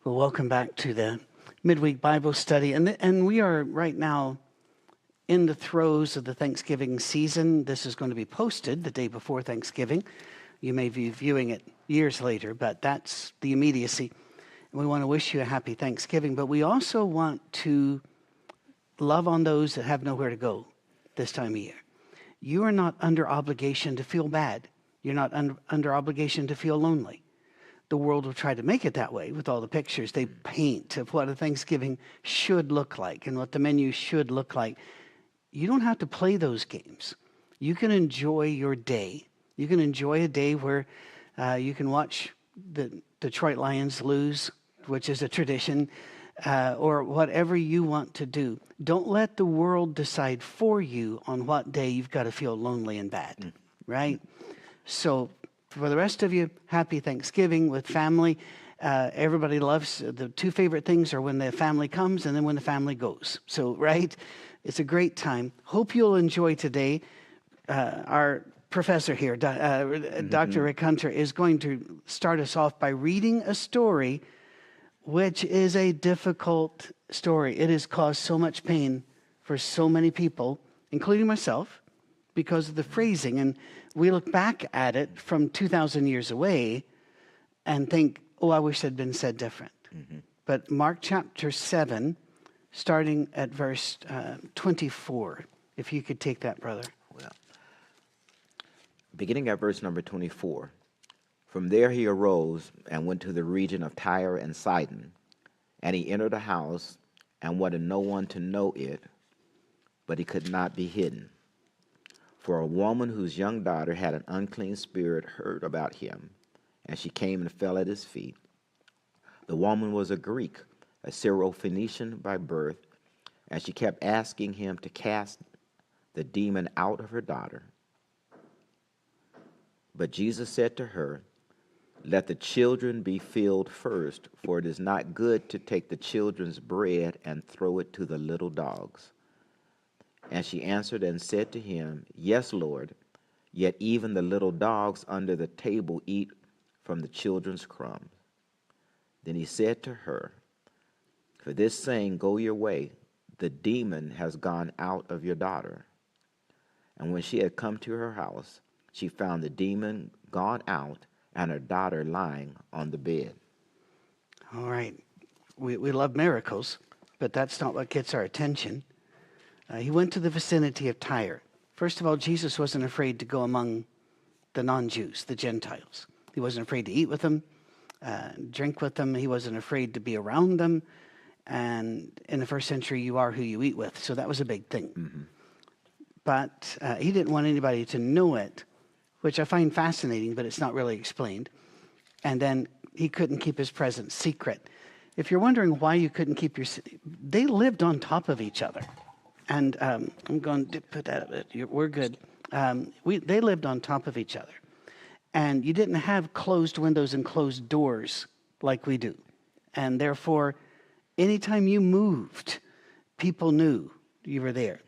Well, welcome back to the midweek Bible study. And we are right now in the throes of the Thanksgiving season. This is going to be posted the day before Thanksgiving. You may be viewing it years later, but that's the immediacy. And we want to wish you a happy Thanksgiving, but we also want to love on those that have nowhere to go this time of year. You are not under obligation to feel bad. You're not under obligation to feel lonely. The world will try to make it that way with all the pictures they paint of what a Thanksgiving should look like and what the menu should look like. You don't have to play those games. You can enjoy your day. You can enjoy a day where you can watch the Detroit Lions lose, which is a tradition, or whatever you want to do. Don't let the world decide for you on what day you've got to feel lonely and bad, right? So for the rest of you, happy Thanksgiving with family. Everybody loves, the two favorite things are when the family comes and then when the family goes. So, right? It's a great time. Hope you'll enjoy today. Our professor here, Dr. Rick Hunter, is going to start us off by reading a story which is a difficult story. It has caused so much pain for so many people, including myself, because of the phrasing. And we look back at it from 2,000 years away and think, oh, I wish it had been said different. But Mark chapter 7, starting at verse 24, if you could take that, brother. Well, beginning at verse number 24. From there he arose and went to the region of Tyre and Sidon, and he entered a house and wanted no one to know it, but he could not be hidden. For a woman whose young daughter had an unclean spirit heard about him, and she came and fell at his feet. The woman was a Greek, a Syro-Phoenician by birth, and she kept asking him to cast the demon out of her daughter. But Jesus said to her, "Let the children be filled first, for it is not good to take the children's bread and throw it to the little dogs." And she answered and said to him, "Yes, Lord, yet even the little dogs under the table eat from the children's crumbs." Then he said to her, "For this saying, go your way, the demon has gone out of your daughter." And when she had come to her house, she found the demon gone out and her daughter lying on the bed. All right. We love miracles, but that's not what gets our attention. He went to the vicinity of Tyre. First of all, Jesus wasn't afraid to go among the non-Jews, the Gentiles. He wasn't afraid to eat with them, drink with them. He wasn't afraid to be around them. And in the first century, you are who you eat with. So that was a big thing. But he didn't want anybody to know it, which I find fascinating, but it's not really explained. And then he couldn't keep his presence secret. If you're wondering why you couldn't keep they lived on top of each other. And I'm going to put that up. We're good. They lived on top of each other. And you didn't have closed windows and closed doors like we do. And therefore, anytime you moved, people knew you were there.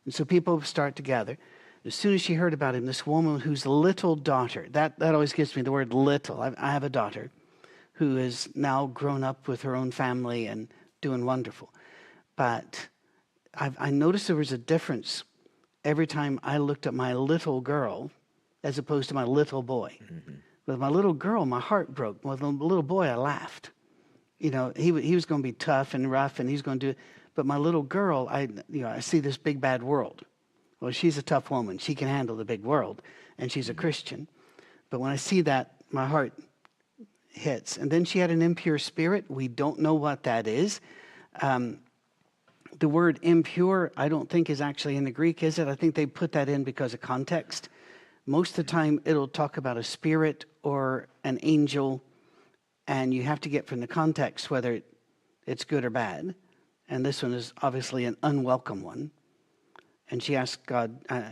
And so people start to gather. As soon as she heard about him, this woman whose little daughter, that always gives me the word little. I have a daughter who is now grown up with her own family and doing wonderful. But I noticed there was a difference every time I looked at my little girl as opposed to my little boy. With my little girl, my heart broke. With the little boy, I laughed. You know, he was going to be tough and rough, and he's going to do it. But my little girl, I see this big bad world. Well, she's a tough woman. She can handle the big world, and she's a Christian. But when I see that, my heart hits. And then she had an impure spirit. We don't know what that is. The word impure, I don't think is actually in the Greek, is it? I think they put that in because of context. Most of the time, it'll talk about a spirit or an angel, and you have to get from the context whether it's good or bad. And this one is obviously an unwelcome one. And she asked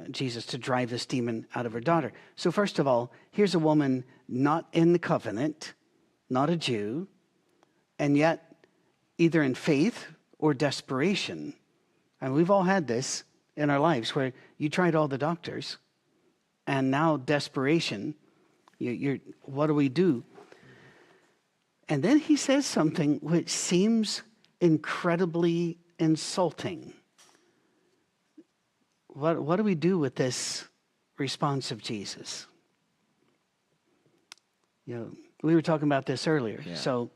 Jesus to drive this demon out of her daughter. So first of all, here's a woman not in the covenant, not a Jew, and yet either in faith or desperation. And we've all had this in our lives where you tried all the doctors, and now desperation, what do we do? And then he says something which seems incredibly insulting. What do we do with this response of Jesus? We were talking about this earlier. Yeah. So,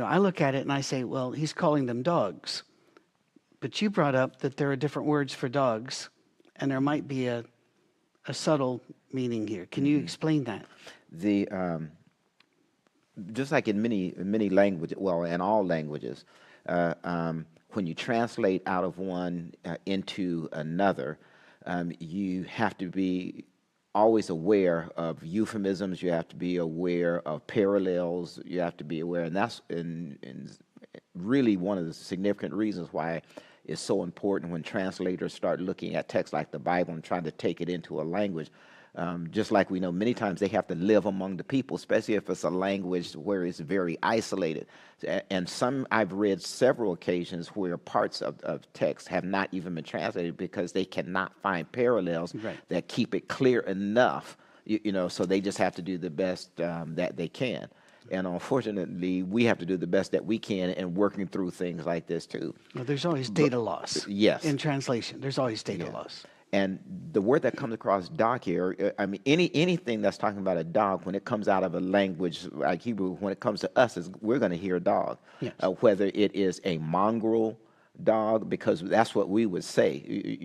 I look at it and I say, well, he's calling them dogs. But you brought up that there are different words for dogs, and there might be a subtle meaning here. Can you explain that? The just like in many languages, well, in all languages, when you translate out of one into another, you have to be always aware of euphemisms. You have to be aware of parallels. You have to be aware, and that's really one of the significant reasons why it's so important when translators start looking at texts like the Bible and trying to take it into a language. Just like we know, many times they have to live among the people, especially if it's a language where it's very isolated. And I've read several occasions where parts of text have not even been translated because they cannot find parallels that keep it clear enough, so they just have to do the best that they can. And unfortunately, we have to do the best that we can in working through things like this too. Well, there's always data loss. Yes. In translation, there's always data loss. And the word that comes across dog here, I mean, anything that's talking about a dog, when it comes out of a language like Hebrew, when it comes to us, we're going to hear dog. Yes. Whether it is a mongrel dog, because that's what we would say,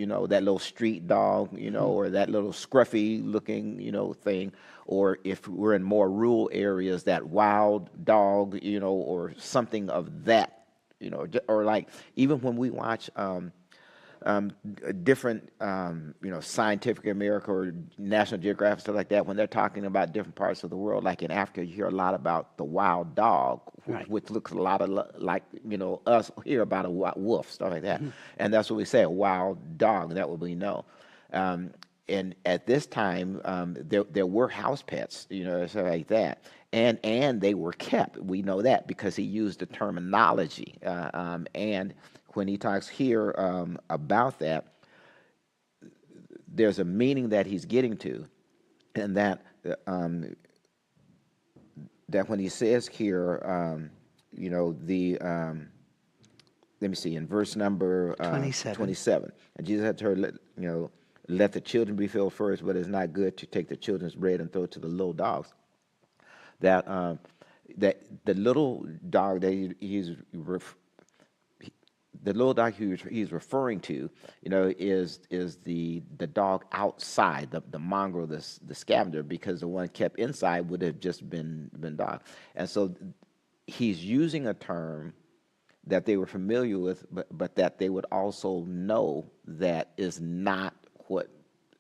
that little street dog, or that little scruffy looking, thing, or if we're in more rural areas, that wild dog, or something of that, or like even when we watch different, Scientific America or National Geographic, stuff like that, when they're talking about different parts of the world, like in Africa, you hear a lot about the wild dog, which looks a lot of like, us hear about a wolf, stuff like that. And that's what we say, a wild dog, that what we know. And at this time, there were house pets, stuff like that. And they were kept. We know that because he used the terminology. And when he talks here about that, there's a meaning that he's getting to, and that that when he says here, let me see, in verse number 27, and Jesus had to her, let the children be filled first, but it's not good to take the children's bread and throw it to the little dogs. That the little dog that the little dog he's referring to, is the dog outside, the mongrel, the scavenger, because the one kept inside would have just been dog. And so he's using a term that they were familiar with, but that they would also know that is not what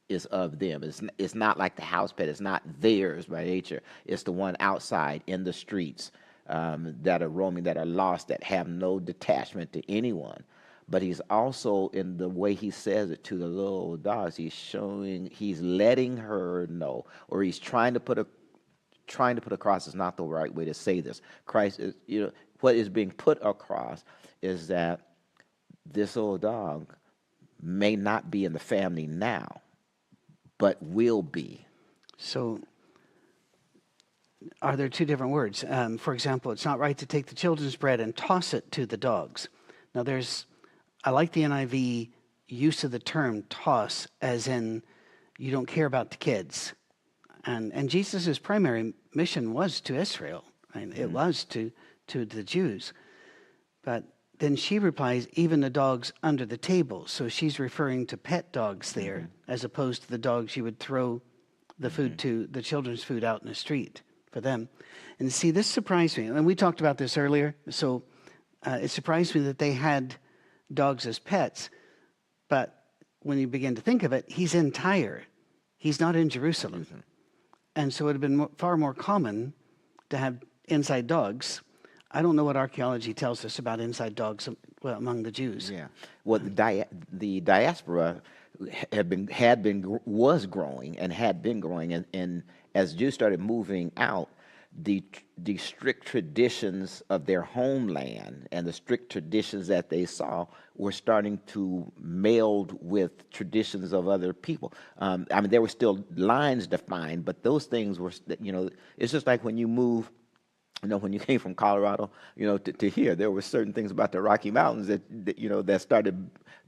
is of them. It's not like the house pet. It's not theirs by nature. It's the one outside in the streets, that are roaming, that are lost, that have no detachment to anyone. But he's also, in the way he says it to the little dogs, he's letting her know, or he's trying to put across, is not the right way to say this. Christ is, what is being put across is that this little dog may not be in the family now, but will be. So are there two different words? For example, it's not right to take the children's bread and toss it to the dogs. Now I like the NIV use of the term toss, as in you don't care about the kids. And Jesus' primary mission was to Israel. It was to the Jews. But then she replies, even the dogs under the table. So she's referring to pet dogs there, as opposed to the dogs you would throw the food to, the children's food out in the street for them. And see, this surprised me. And we talked about this earlier. So it surprised me that they had dogs as pets. But when you begin to think of it, he's in Tyre. He's not in Jerusalem. And so it would have been far more common to have inside dogs. I don't know what archaeology tells us about inside dogs among the Jews. Yeah. Well, the diaspora was growing and had been growing, and as Jews started moving out, the strict traditions of their homeland and the strict traditions that they saw were starting to meld with traditions of other people. There were still lines defined, but those things were, it's just like when you move when you came from Colorado, to here, there were certain things about the Rocky Mountains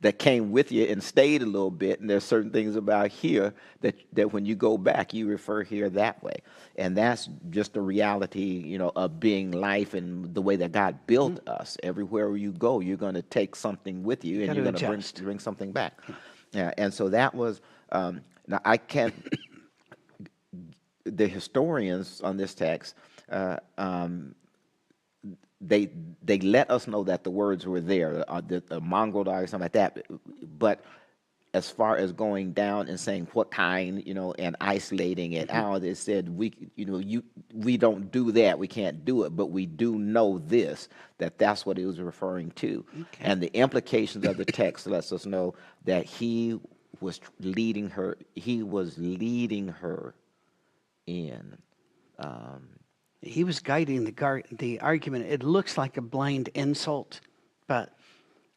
that came with you and stayed a little bit, and there's certain things about here that when you go back, you refer here that way, and that's just the reality, of being life and the way that God built us. Everywhere you go, you're going to take something with you, and Got you're to going to adjust. bring something back. Yeah, and so that was. Now I can't. The historians on this text. Uh, um, they let us know that the words were there, the mongrel dog or something like that. But as far as going down and saying what kind, and isolating it out, it said we don't do that. We can't do it, but we do know this, that's what it was referring to, Okay. and the implications of the text lets us know that he was leading her. He was leading her in. He was guiding the argument. It looks like a blind insult, but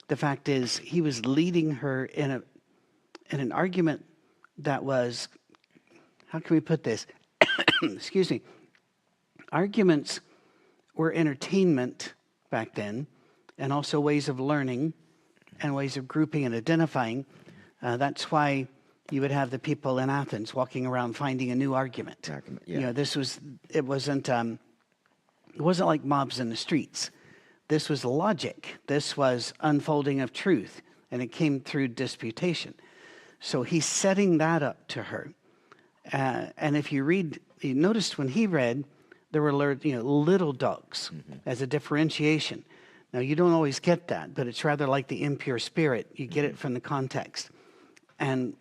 the fact is he was leading her in an argument that was, how can we put this? Excuse me. Arguments were entertainment back then, and also ways of learning and ways of grouping and identifying. That's why you would have the people in Athens walking around finding a new argument. Yeah. It wasn't like mobs in the streets. This was logic. This was unfolding of truth, and it came through disputation. So he's setting that up to her. And if you noticed when he read, there were little dogs as a differentiation. Now, you don't always get that, but it's rather like the impure spirit. You get it from the context. And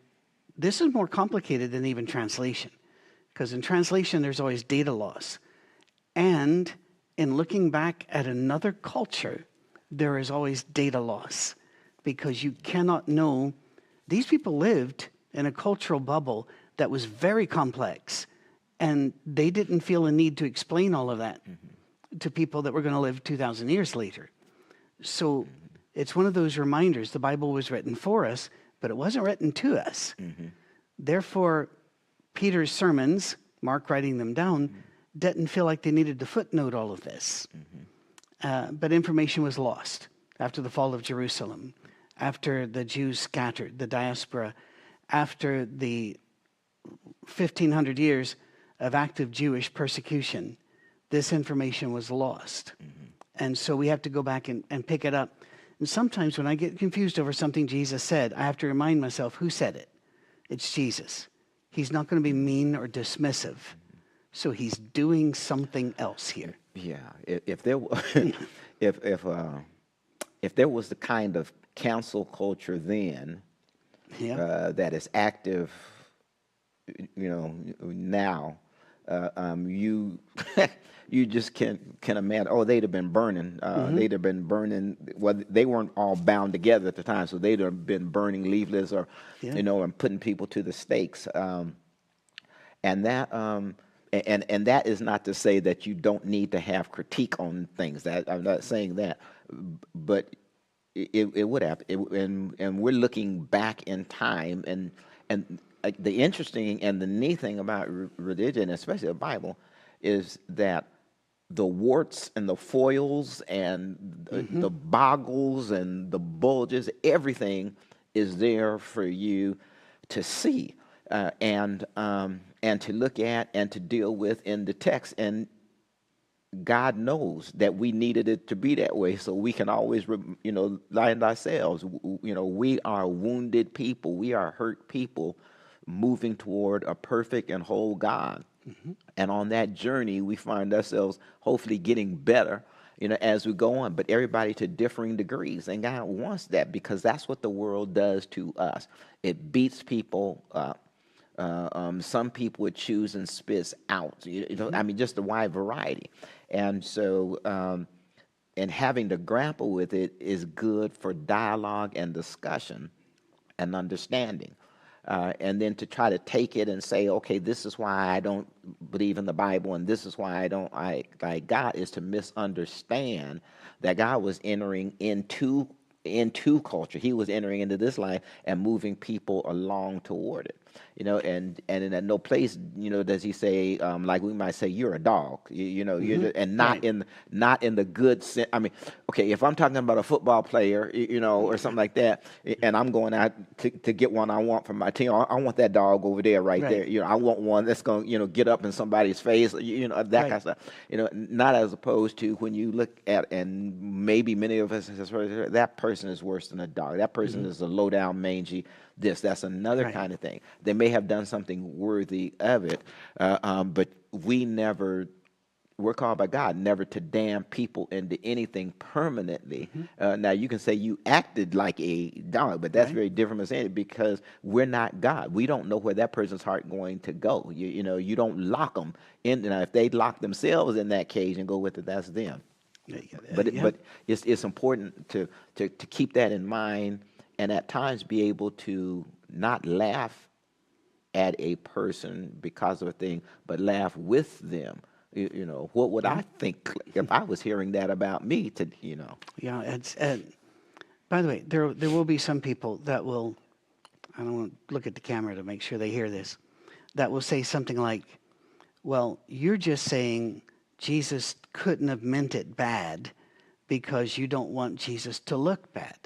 this is more complicated than even translation, because in translation, there's always data loss. And in looking back at another culture, there is always data loss, because you cannot know. These people lived in a cultural bubble that was very complex, and they didn't feel a need to explain all of that to people that were going to live 2,000 years later. So it's one of those reminders. The Bible was written for us, but it wasn't written to us. Therefore, Peter's sermons, Mark writing them down, didn't feel like they needed to footnote all of this. But information was lost after the fall of Jerusalem, after the Jews scattered, the diaspora, after the 1,500 years of active Jewish persecution. This information was lost. And so we have to go back and pick it up. And sometimes when I get confused over something Jesus said, I have to remind myself, who said it? It's Jesus. He's not going to be mean or dismissive. So he's doing something else here. Yeah. If there if there was the kind of cancel culture then that is active, now, you you just can imagine. Oh, they'd have been burning. They'd have been burning. Well, they weren't all bound together at the time, so they'd have been burning leaflets or, and putting people to the stakes. And that and that is not to say that you don't need to have critique on things. That I'm not saying that, but it would have. And we're looking back in time, and the interesting and the neat thing about religion, especially the Bible, is that the warts and the foils and the boggles and the bulges, everything is there for you to see and to look at and to deal with in the text. And God knows that we needed it to be that way, so we can always, remind ourselves, we are wounded people, we are hurt people moving toward a perfect and whole God. And on that journey, we find ourselves hopefully getting better, as we go on, but everybody to differing degrees. And God wants that, because that's what the world does to us. It beats people up. Some people would choose and spits out. Just a wide variety. And so, and having to grapple with it is good for dialogue and discussion and understanding. And then to try to take it and say, okay, this is why I don't believe in the Bible, and this is why I don't like God, is to misunderstand that God was entering into culture. He was entering into this life and moving people along toward it. And in no place, does he say, like we might say, you're a dog, and not in the good sense. I mean, okay, if I'm talking about a football player, or something like that, and I'm going out to get one I want from my team, I want that dog over there, right there. Right. I want one that's going to, get up in somebody's face, that kind of stuff. Not as opposed to when you look at, and maybe many of us, that person is worse than a dog. That person is a low down, mangy. That's another Right. kind of thing. They may have done something worthy of it, but we're called by God never to damn people into anything permanently. Now, you can say you acted like a dog, but that's Right. very different from saying it, because we're not God. We don't know where that person's heart going to go. You don't lock them in. Now, if they lock themselves in that cage and go with it, that's them. But it's important to keep that in mind, and at times be able to not laugh at a person because of a thing, but laugh with them. What would I think if I was hearing that about me? Yeah. It's by the way, there will be some people that will. I don't want to look at the camera to make sure they hear this. That will say something like, "Well, you're just saying Jesus couldn't have meant it bad because you don't want Jesus to look bad."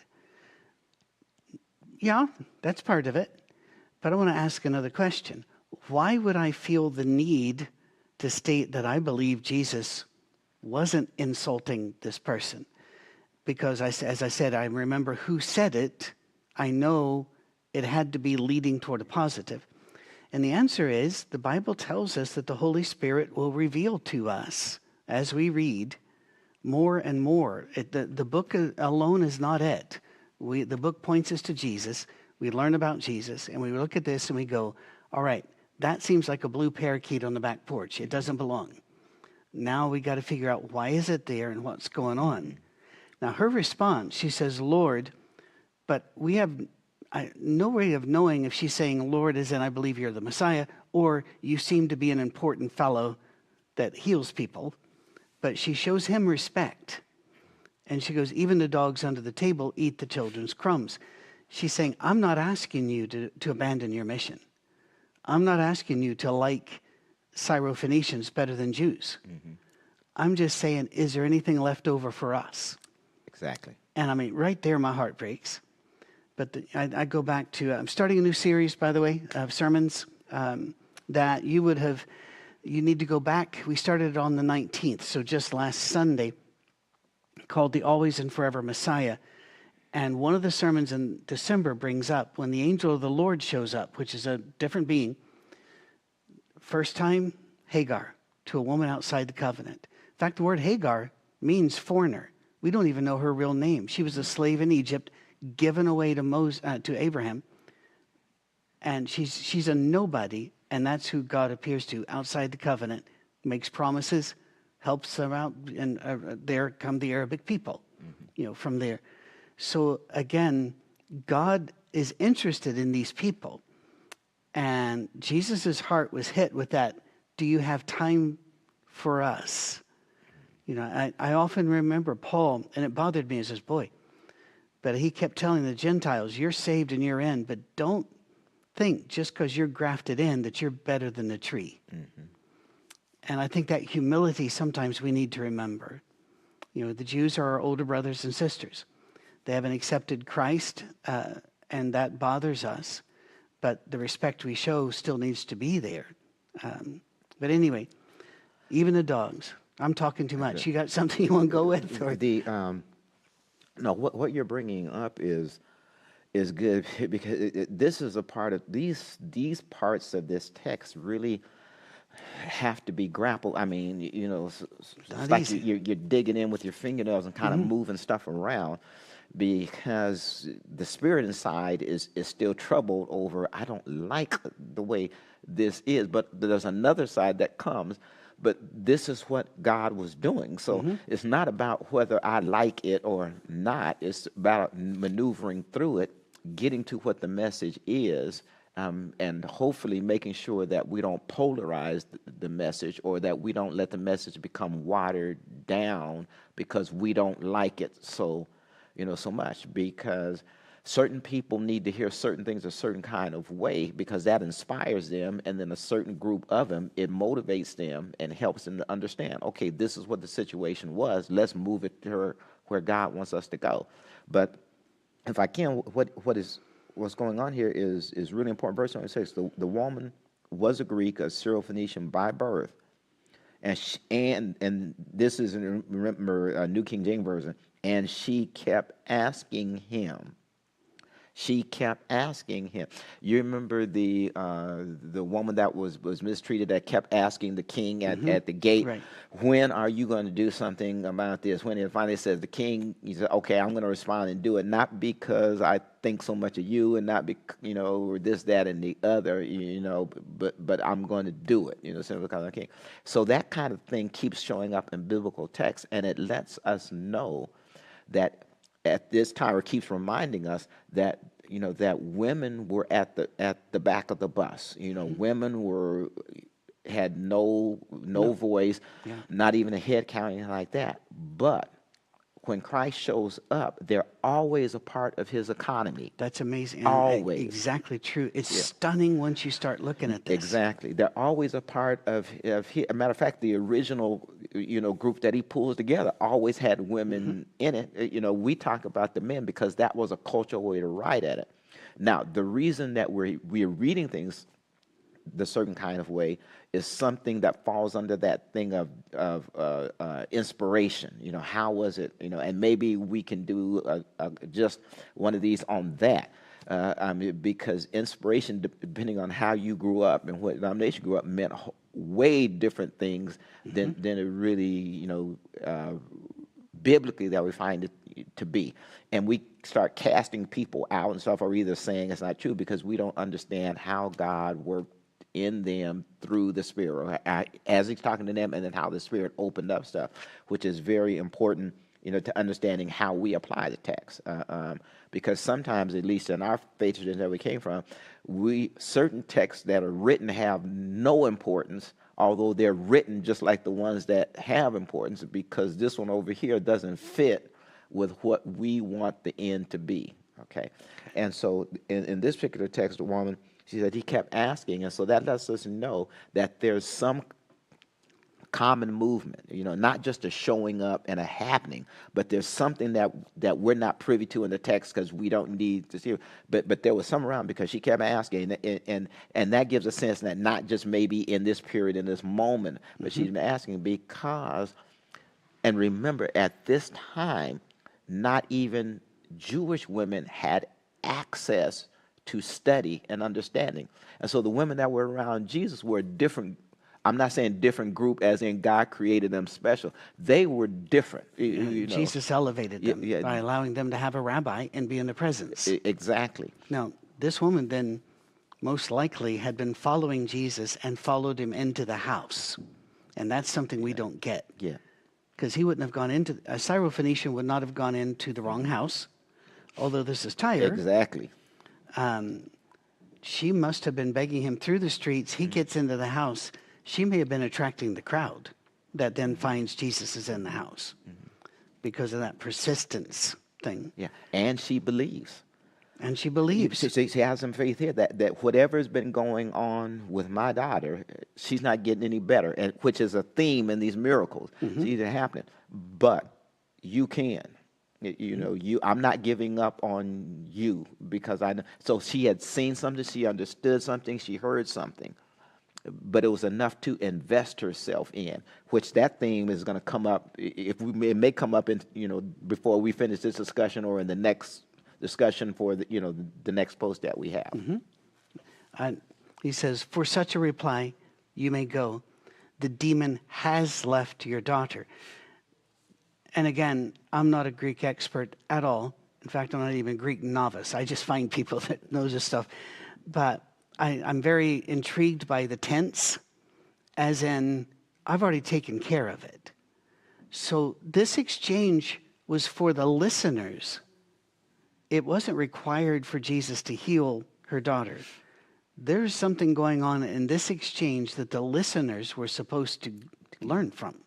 Yeah, that's part of it. But I want to ask another question. Why would I feel the need to state that I believe Jesus wasn't insulting this person? Because as I said, I remember who said it. I know it had to be leading toward a positive. And the answer is the Bible tells us that the Holy Spirit will reveal to us as we read more and more. The book alone is not it. The book points us to Jesus. We learn about Jesus, and we look at this and we go, all right, that seems like a blue parakeet on the back porch. It doesn't belong. Now we got to figure out why is it there and what's going on. Now her response, she says, Lord, but we have no way of knowing if she's saying Lord as in I believe you're the Messiah, or you seem to be an important fellow that heals people. But she shows him respect. And she goes, even the dogs under the table eat the children's crumbs. She's saying, I'm not asking you to abandon your mission. I'm not asking you to like Syrophoenicians better than Jews. I'm just saying, is there anything left over for us? Exactly. And I mean, right there, my heart breaks. But I go back to, I'm starting a new series, by the way, of sermons that you need to go back. We started it on the 19th, so just last Sunday, called The Always and Forever Messiah. And one of the sermons in December brings up when the angel of the Lord shows up, which is a different being. First time, Hagar, to a woman outside the covenant. In fact, the word Hagar means foreigner. We don't even know her real name. She was a slave in Egypt, given away to Abraham. And she's a nobody, and that's who God appears to outside the covenant, makes promises, helps them out, and there come the Arabic people, from there. So again, God is interested in these people. And Jesus' heart was hit with that, do you have time for us? I often remember Paul, and it bothered me as his boy, but he kept telling the Gentiles, you're saved and you're in, but don't think just because you're grafted in that you're better than the tree. And I think that humility sometimes we need to remember. The Jews are our older brothers and sisters. They haven't accepted Christ, and that bothers us. But the respect we show still needs to be there. But anyway, even the dogs. I'm talking too much. You got something you want to go with? Or? No, what you're bringing up is good because this is a part of these parts of this text really have to be grappled. I mean, it's like you're digging in with your fingernails and kind of moving stuff around, because the spirit inside is still troubled over, I don't like the way this is, but there's another side that comes. But this is what God was doing. So it's not about whether I like it or not. It's about maneuvering through it, getting to what the message is, and hopefully making sure that we don't polarize the message, or that we don't let the message become watered down because we don't like it so much. Because Certain people need to hear certain things a certain kind of way because that inspires them, and then a certain group of them, it motivates them and helps them to understand, okay, this is what the situation was. Let's move it to where God wants us to go. But if I can, what's going on here is really important. Verse 26, the woman was a Greek, a Syro-Phoenician by birth, and this is remember New King James Version, and she kept asking him. She kept asking him. You remember the woman that was mistreated that kept asking the king at the gate, Right. when are you going to do something about this? When it finally says the king, he said, okay, I'm going to respond and do it, not because I think so much of you, and not or this, that, and the other, but I'm going to do it, simply because I'm king. So that kind of thing keeps showing up in biblical texts, and it lets us know that at this time, or keeps reminding us that that women were at the back of the bus. Women had no voice, Yeah. not even a head count, anything like that. But when Christ shows up, they're always a part of his economy. That's amazing. And Always. exactly true. It's Yeah. stunning once you start looking at this. Exactly. They're always a part of a matter of fact, the original, group that he pulls together always had women in it. We talk about the men because that was a cultural way to write at it. Now, the reason that we're reading things the certain kind of way is something that falls under that thing of inspiration. How was it? And maybe we can do just one of these on that. Because inspiration, depending on how you grew up and what denomination you grew up, meant way different things than it really, biblically that we find it to be. And we start casting people out and stuff, or either saying it's not true because we don't understand how God worked in them through the Spirit, or as he's talking to them, and then how the Spirit opened up stuff, which is very important, to understanding how we apply the text. Because sometimes, at least in our faith tradition that we came from, certain texts that are written have no importance, although they're written just like the ones that have importance, because this one over here doesn't fit with what we want the end to be. Okay, and so in this particular text, the woman, she said he kept asking, and so that lets us know that there's some common movement, not just a showing up and a happening, but there's something that we're not privy to in the text because we don't need to see it. But there was some around because she kept asking, and that gives a sense that not just maybe in this period, in this moment, but she's been asking because, and remember, at this time, not even Jewish women had access to study and understanding. And so the women that were around Jesus were different. I'm not saying different group as in God created them special. They were different. Jesus elevated them Yeah. by allowing them to have a rabbi and be in the presence. Exactly. Now, this woman then most likely had been following Jesus and followed him into the house. And that's something we don't get. Yeah. Because he wouldn't have gone into, a Syrophoenician would not have gone into the wrong house, although this is Tyre. Exactly. She must have been begging him through the streets. He gets into the house. She may have been attracting the crowd that then finds Jesus is in the house because of that persistence thing. Yeah. And she believes. And she believes. She has some faith here that whatever's been going on with my daughter, she's not getting any better, and which is a theme in these miracles. These are happening, but you can. I'm not giving up on you because I know. So she had seen something, she understood something, she heard something, but it was enough to invest herself in, which that theme is going to come up. It may come up in before we finish this discussion or in the next discussion for the next post that we have. He says, for such a reply, you may go. The demon has left your daughter. And again, I'm not a Greek expert at all. In fact, I'm not even a Greek novice. I just find people that knows this stuff. But I'm very intrigued by the tense, as in, I've already taken care of it. So this exchange was for the listeners. It wasn't required for Jesus to heal her daughter. There's something going on in this exchange that the listeners were supposed to learn from.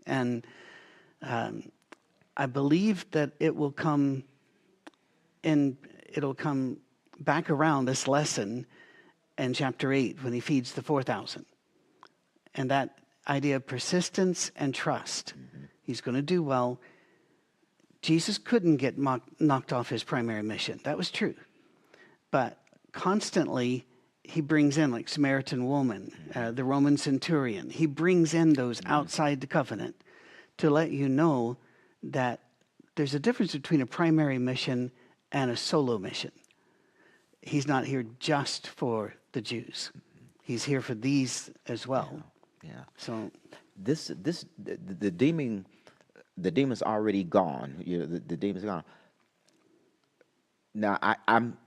And I believe that it will come in it'll come back around this lesson in chapter 8 when he feeds the 4,000. And that idea of persistence and trust. He's going to do well. Jesus couldn't get knocked off his primary mission. That was true. But constantly, he brings in, like Samaritan woman, the Roman centurion. He brings in those outside the covenant to let you know that there's a difference between a primary mission and a solo mission. He's not here just for the Jews. He's here for these as well. Yeah. So the demon's already gone. You know, the demon's gone. Now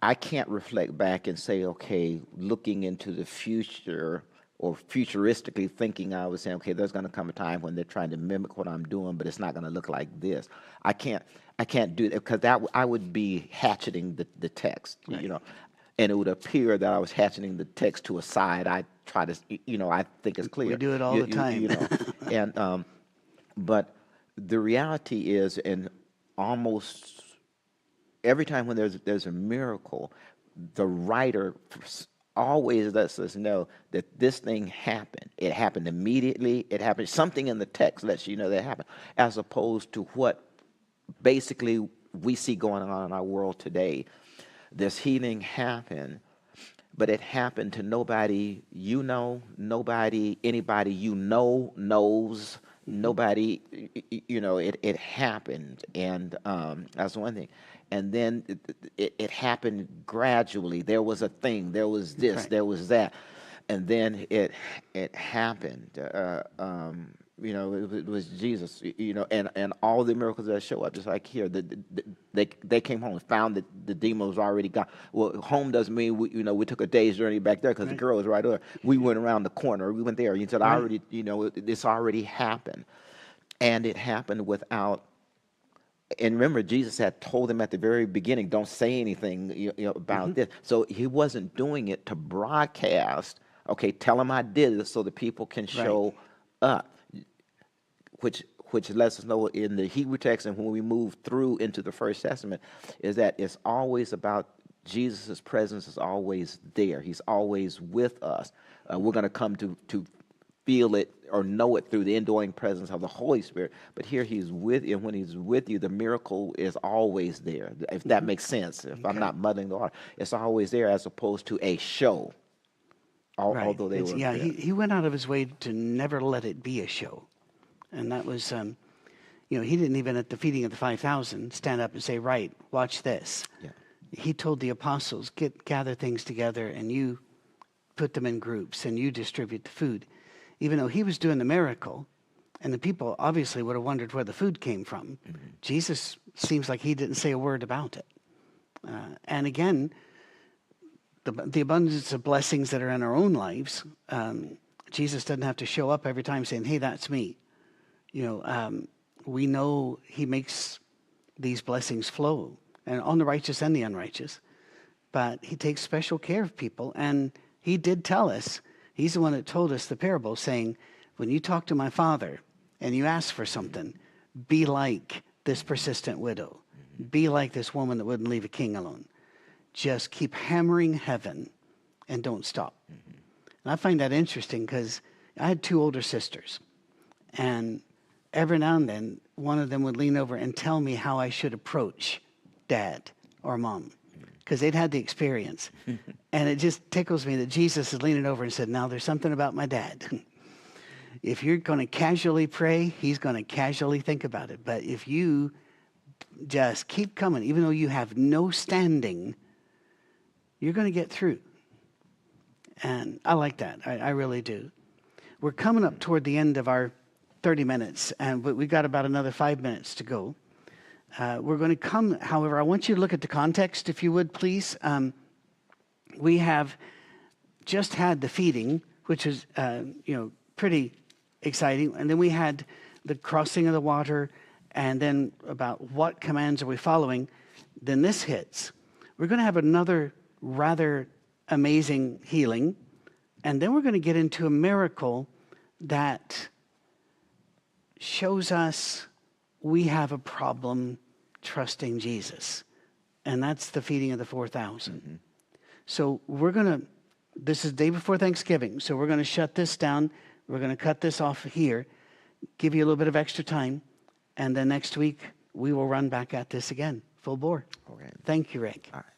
I can't reflect back and say, okay, looking into the future or futuristically thinking, I was saying, okay, there's going to come a time when they're trying to mimic what I'm doing, but it's not going to look like this. I can't do that because I would be hatcheting the text, Right. you know, and it would appear that I was hatcheting the text to a side. I try to, you know, I think it's clear. We do it all the time. You know, and but the reality is, and almost every time when there's a miracle, the writer always lets us know that this thing happened. It happened immediately. It happened. Something in the text lets you know that it happened, as opposed to what basically we see going on in our world today. This healing happened, but it happened to nobody you know, anybody you know knows. Nobody, you know, it happened, and that's one thing. And then it happened gradually. There was a thing. There was this. Right. There was that, and then it happened. You know, it was Jesus. You know, and all the miracles that show up, just like here, they came home and found that the demon was already gone. Well, home doesn't mean we took a day's journey back there because the girl was right there. We went around the corner. We went there. You said, I already, you know, this already happened, and it happened without. And remember, Jesus had told them at the very beginning, don't say anything about this. So he wasn't doing it to broadcast, okay, tell them I did it so the people can show up, which lets us know in the Hebrew text and when we move through into the First Testament is that it's always about Jesus' presence is always there. He's always with us. We're going to come to feel it or know it through the indwelling presence of the Holy Spirit. But here he's with you, and when he's with you, the miracle is always there. If that makes sense, if I'm not muddling the water, it's always there as opposed to a show. Although they were, yeah, he went out of his way to never let it be a show, and that was, you know, he didn't even at the feeding of the 5,000 stand up and say, "Right, watch this." Yeah. He told the apostles, gather things together, and you put them in groups, and you distribute the food. Even though he was doing the miracle, and the people obviously would have wondered where the food came from, Jesus seems like he didn't say a word about it. And again, the abundance of blessings that are in our own lives, Jesus doesn't have to show up every time saying, "Hey, that's me." You know, we know he makes these blessings flow, and on the righteous and the unrighteous. But he takes special care of people, and he did tell us. He's the one that told us the parable, saying, when you talk to my Father and you ask for something, be like this persistent widow. Be like this woman that wouldn't leave a king alone. Just keep hammering heaven and don't stop. And I find that interesting because I had two older sisters. And every now and then, one of them would lean over and tell me how I should approach Dad or Mom, because they'd had the experience. And it just tickles me that Jesus is leaning over and said, now there's something about my dad. If you're going to casually pray, he's going to casually think about it. But if you just keep coming, even though you have no standing, you're going to get through. And I like that. I really do. We're coming up toward the end of our 30 minutes, and we've got about another 5 minutes to go. We're going to come, however, I want you to look at the context, if you would, please. We have just had the feeding, which is, pretty exciting. And then we had the crossing of the water, and then about what commands are we following. Then this hits. We're going to have another rather amazing healing, and then we're going to get into a miracle that shows us we have a problem trusting Jesus. and that's the feeding of the 4,000. So this is day before Thanksgiving, so we're going to shut this down. We're going to cut this off here, give you a little bit of extra time, and then next week we will run back at this again, full bore. Okay. Thank you, Rick. All right.